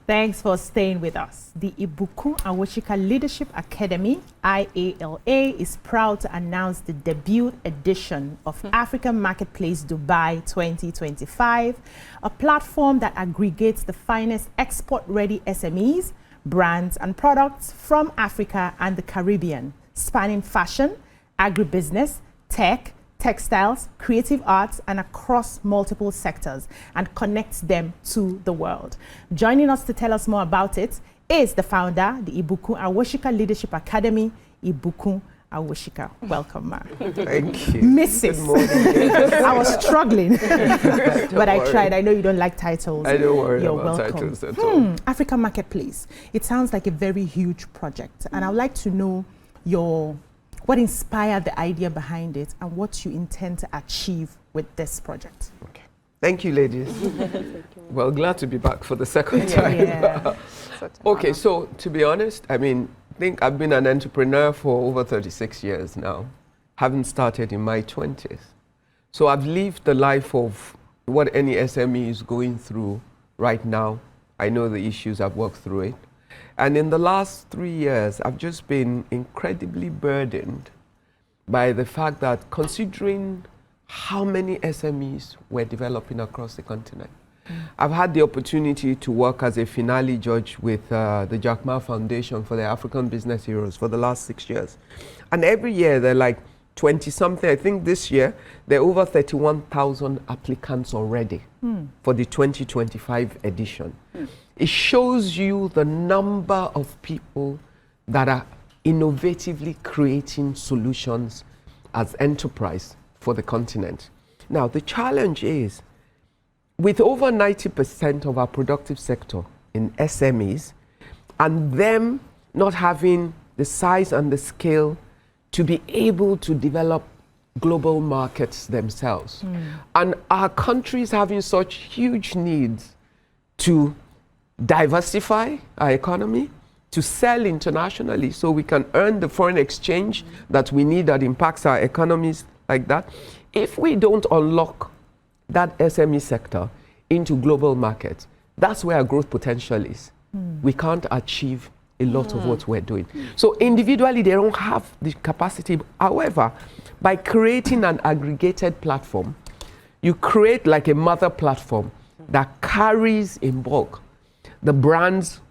Thanks for staying with us. The Ibukun Awosika Leadership Academy, IALA, is proud to announce the debut edition of African Marketplace Dubai 2025, a platform that aggregates the finest export-ready SMEs, brands and products from Africa and the Caribbean, spanning fashion, agribusiness, tech, textiles, creative arts, and across multiple sectors, and connects them to the world. Joining us to tell us more about it is the founder, the Ibukun Awosika Leadership Academy, Ibukun Awosika. Welcome, ma. Thank you. Mrs. Good morning. I was struggling, but I tried. I know you don't like titles. I don't worry You're about welcome. titles at all. African Marketplace. It sounds like a very huge project, and I'd like to know what inspired the idea behind it and what you intend to achieve with this project. Okay. Thank you, ladies. Well, glad to be back for the second time. Yeah. Okay, so to be honest, I think I've been an entrepreneur for over 36 years now, having started in my 20s. So I've lived the life of what any SME is going through right now. I know the issues, I've worked through it. And in the last 3 years, I've just been incredibly burdened by the fact that considering how many SMEs we're developing across the continent. I've had the opportunity to work as a finale judge with the Jack Ma Foundation for the African Business Heroes for the last 6 years. And every year they're like 20-something. I think this year there are over 31,000 applicants already for the 2025 edition. It shows you the number of people that are innovatively creating solutions as enterprise for the continent. Now, the challenge is, with over 90% of our productive sector in SMEs, and them not having the size and the scale to be able to develop global markets themselves, and our countries having such huge needs to diversify our economy, to sell internationally so we can earn the foreign exchange that we need that impacts our economies like that. If we don't unlock that SME sector into global markets, that's where our growth potential is. We can't achieve a lot of what we're doing. So individually, they don't have the capacity. However, by creating an aggregated platform, you create like a mother platform that carries in bulk the brands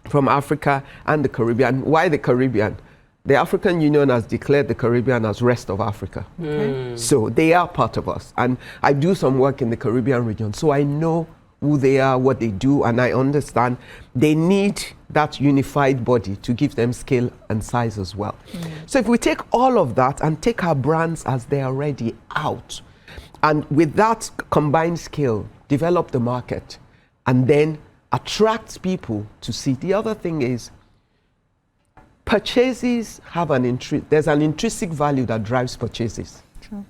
from Africa and the Caribbean. Why the Caribbean? The African Union has declared the Caribbean as rest of Africa. So they are part of us. And I do some work in the Caribbean region, so I know who they are, what they do, and I understand they need that unified body to give them scale and size as well. So if we take all of that and take our brands as they are already out, and with that combined scale, develop the market, and then attract people to see. The other thing is, purchases have there's an intrinsic value that drives purchases. True.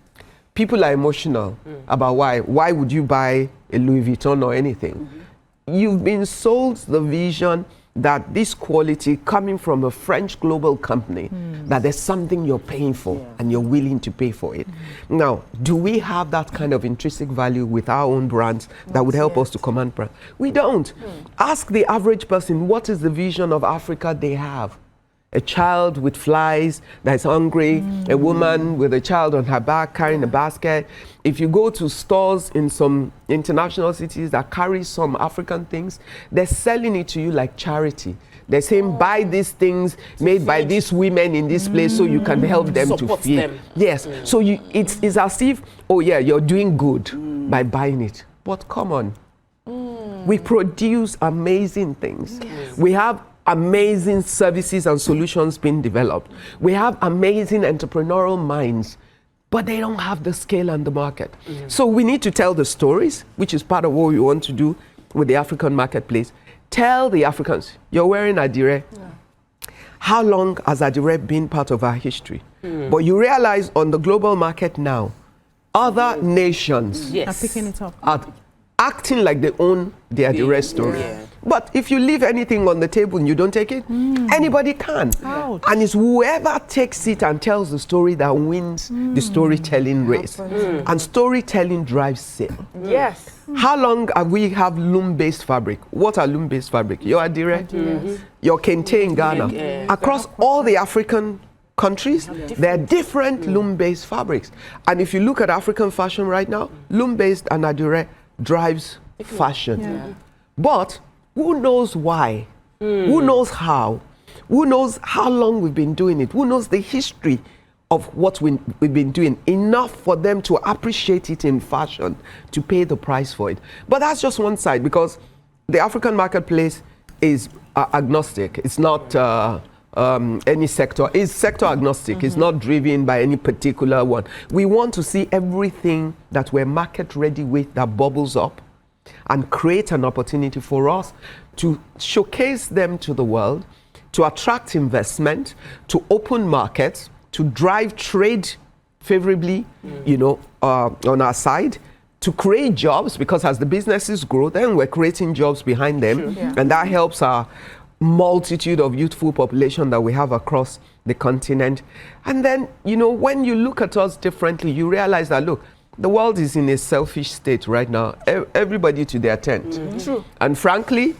People are emotional about why would you buy a Louis Vuitton or anything? You've been sold the vision that this quality coming from a French global company, that there's something you're paying for and you're willing to pay for it. Now, do we have that kind of intrinsic value with our own brands that would help us to command brand? We don't. Ask the average person, what is the vision of Africa they have? A child with flies that's hungry, a woman with a child on her back carrying a basket. If you go to stores in some international cities that carry some African things, they're selling it to you like charity. They're saying, buy these things made by these women in this place so you can help them Support to feed. them. Yes, so it's as if, oh yeah, you're doing good by buying it. But come on, we produce amazing things. We have amazing services and solutions being developed. We have amazing entrepreneurial minds, but they don't have the scale and the market. So we need to tell the stories, which is part of what we want to do with the African marketplace. Tell the Africans, you're wearing Adire. How long has Adire been part of our history? But you realize on the global market now, other nations Are picking it up. are acting like they own the Adire story. But if you leave anything on the table and you don't take it, anybody can. Ouch. And it's whoever takes it and tells the story that wins the storytelling race. And storytelling drives sale. Yes. How long have we have loom-based fabric? What are loom-based fabric? Your adire, your kente in Ghana. Across all the African countries, there are different loom-based fabrics. And if you look at African fashion right now, loom-based and adire drives fashion. But who knows why? Who knows how? Who knows how long we've been doing it? Who knows the history of what we've been doing enough for them to appreciate it in fashion, to pay the price for it? But that's just one side, because the African marketplace is agnostic. It's not any sector. It's sector agnostic. It's not driven by any particular one. We want to see everything that we're market ready with that bubbles up and create an opportunity for us to showcase them to the world, to attract investment, to open markets, to drive trade favorably, on our side, to create jobs, because as the businesses grow, then we're creating jobs behind them, and that helps our multitude of youthful population that we have across the continent. And then, when you look at us differently, you realize that, look, the world is in a selfish state right now. Everybody to their tent. True. And frankly,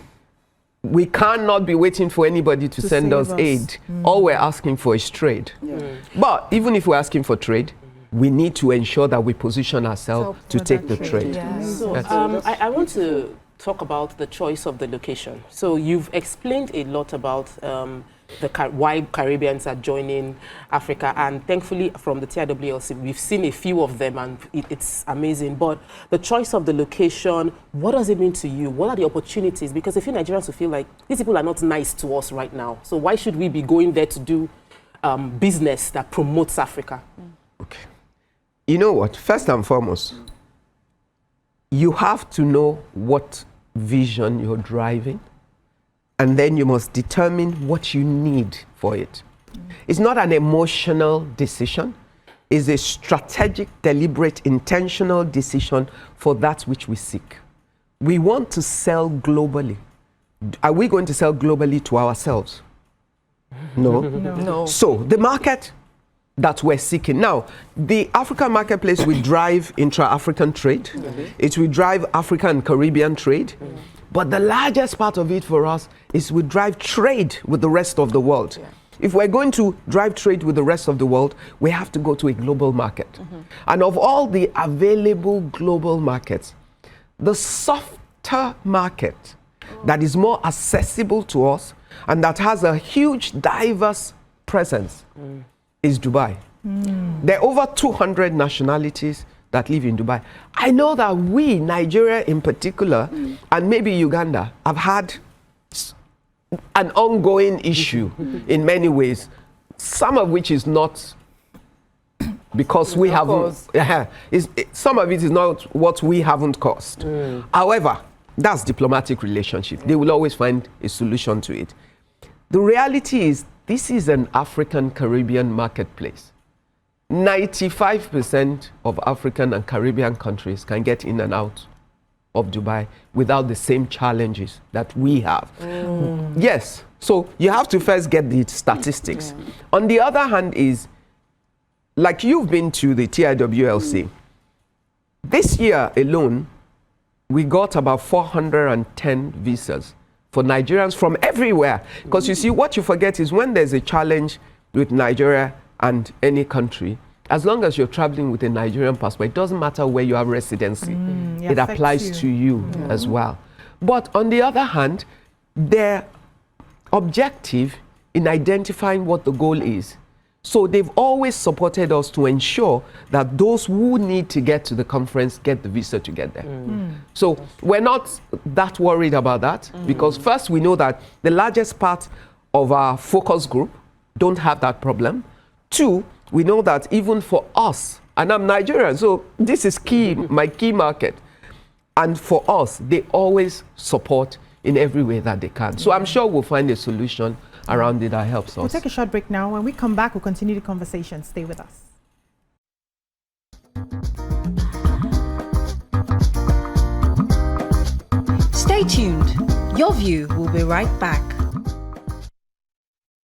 we cannot be waiting for anybody to send us aid. All we're asking for is trade. But even if we're asking for trade, we need to ensure that we position ourselves to take the trade. So I want to talk about the choice of the location. So you've explained a lot about why Caribbeans are joining Africa, and thankfully from the TIWLC we've seen a few of them, and it's amazing. But the choice of the location, what does it mean to you? What are the opportunities? Because a few Nigerians will feel like these people are not nice to us right now, so why should we be going there to do business that promotes Africa? Okay. You know what? First and foremost, you have to know what vision you're driving, and then you must determine what you need for it. It's not an emotional decision. It's a strategic, deliberate, intentional decision for that which we seek. We want to sell globally. Are we going to sell globally to ourselves? No. So the market that we're seeking. Now, the African marketplace will drive intra-African trade. It will drive African and Caribbean trade. But the largest part of it for us is we drive trade with the rest of the world. If we're going to drive trade with the rest of the world, we have to go to a global market. And of all the available global markets, the softer market that is more accessible to us and that has a huge, diverse presence is Dubai. There are over 200 nationalities that live in Dubai. I know that we, Nigeria in particular, and maybe Uganda, have had an ongoing issue in many ways, some of which is not because we haven't, some of it is not what we haven't caused. However, that's diplomatic relationship. They will always find a solution to it. The reality is, this is an African Caribbean marketplace. 95% of African and Caribbean countries can get in and out of Dubai without the same challenges that we have. Yes, so you have to first get the statistics. On the other hand is, like you've been to the TIWLC, this year alone, we got about 410 visas for Nigerians from everywhere. Because you see, what you forget is when there's a challenge with Nigeria and any country, as long as you're traveling with a Nigerian passport, it doesn't matter where you have residency. It applies to you as well. But on the other hand, their objective in identifying what the goal is. So they've always supported us to ensure that those who need to get to the conference get the visa to get there. So we're not that worried about that because first we know that the largest part of our focus group don't have that problem. Two, we know that even for us, and I'm Nigerian, so this is key, my key market. And for us, they always support in every way that they can. So I'm sure we'll find a solution around it that helps us. We'll take a short break now. When we come back, we'll continue the conversation. Stay with us. Stay tuned. Your View will be right back.